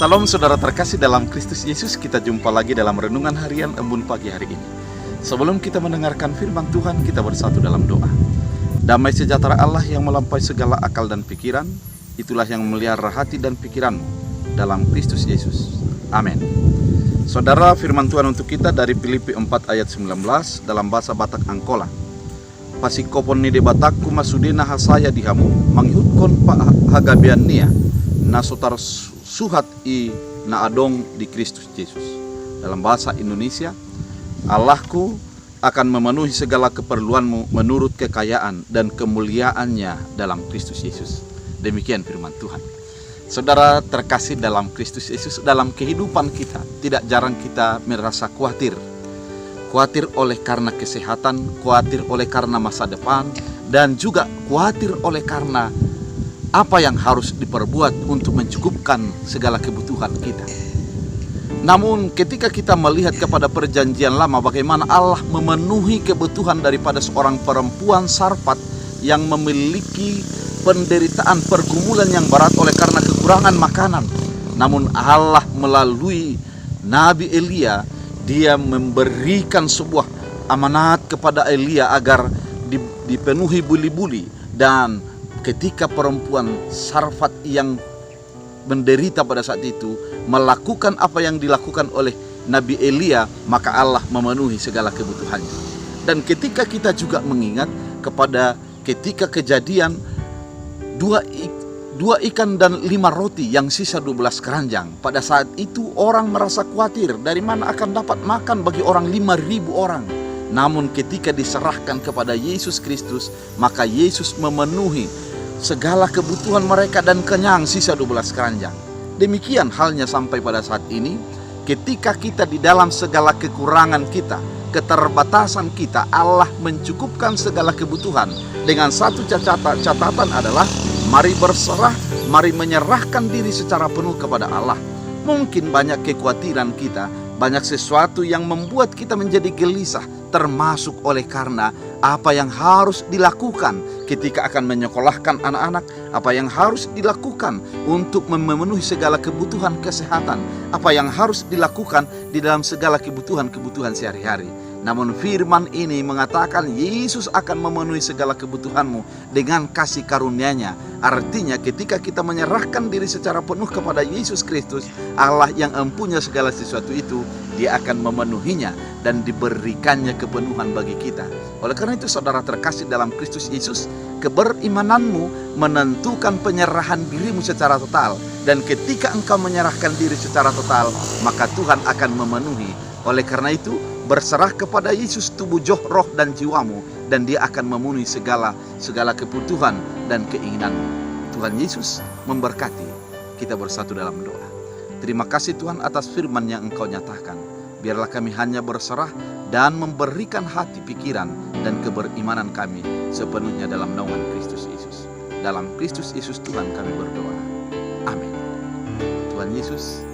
Salam saudara terkasih dalam Kristus Yesus, kita jumpa lagi dalam renungan harian Embun pagi hari ini. Sebelum kita mendengarkan firman Tuhan, kita bersatu dalam doa. Damai sejahtera Allah yang melampaui segala akal dan pikiran, itulah yang memelihara hati dan pikiranmu dalam Kristus Yesus. Amin. Saudara, firman Tuhan untuk kita dari Filipi 4 ayat 19 dalam bahasa Batak Angkola. Pasikopon ni de Batakku masudena hasaya dihamu, manghutkon pa hagabian nia, nasotar suhat i na adong di Kristus Yesus. Dalam bahasa Indonesia, Allahku akan memenuhi segala keperluanmu menurut kekayaan dan kemuliaannya dalam Kristus Yesus. Demikian firman Tuhan. Saudara terkasih dalam Kristus Yesus, dalam kehidupan kita tidak jarang kita merasa khawatir. Khawatir oleh karena kesehatan, khawatir oleh karena masa depan, dan juga khawatir oleh karena apa yang harus diperbuat untuk mencukupkan segala kebutuhan kita. Namun ketika kita melihat kepada perjanjian lama, bagaimana Allah memenuhi kebutuhan daripada seorang perempuan Sarfat yang memiliki penderitaan pergumulan yang berat oleh karena kekurangan makanan. Namun Allah melalui Nabi Elia, dia memberikan sebuah amanat kepada Elia agar dipenuhi buli-buli. Dan ketika perempuan Sarfat yang menderita pada saat itu melakukan apa yang dilakukan oleh Nabi Elia, maka Allah memenuhi segala kebutuhannya. Dan ketika kita juga mengingat kepada ketika kejadian dua ikan dan 5 roti yang sisa 12 keranjang. Pada saat itu orang merasa khawatir dari mana akan dapat makan bagi orang 5.000 orang. Namun ketika diserahkan kepada Yesus Kristus, maka Yesus memenuhi segala kebutuhan mereka dan kenyang sisa 12 keranjang. Demikian halnya sampai pada saat ini, ketika kita di dalam segala kekurangan kita, keterbatasan kita, Allah mencukupkan segala kebutuhan. Dengan satu catatan adalah mari berserah, mari menyerahkan diri secara penuh kepada Allah. Mungkin banyak kekhawatiran kita, banyak sesuatu yang membuat kita menjadi gelisah, termasuk oleh karena apa yang harus dilakukan ketika akan menyekolahkan anak-anak, apa yang harus dilakukan untuk memenuhi segala kebutuhan kesehatan, apa yang harus dilakukan di dalam segala kebutuhan sehari-hari. Namun firman ini mengatakan Yesus akan memenuhi segala kebutuhanmu dengan kasih karunia-Nya. Artinya ketika kita menyerahkan diri secara penuh kepada Yesus Kristus, Allah yang empunya segala sesuatu itu, Dia akan memenuhinya dan diberikannya kepenuhan bagi kita. Oleh karena itu saudara terkasih dalam Kristus Yesus, keberimananmu menentukan penyerahan dirimu secara total. Dan ketika engkau menyerahkan diri secara total, maka Tuhan akan memenuhi. Oleh karena itu, berserah kepada Yesus tubuh, joh, roh, dan jiwamu, dan Dia akan memenuhi segala kebutuhan dan keinginanmu. Tuhan Yesus memberkati. Kita bersatu dalam doa. Terima kasih Tuhan atas firman yang Engkau nyatakan. Biarlah kami hanya berserah dan memberikan hati, pikiran, dan keberimanan kami sepenuhnya dalam naungan Kristus Yesus. Dalam Kristus Yesus Tuhan kami berdoa. Amin. Tuhan Yesus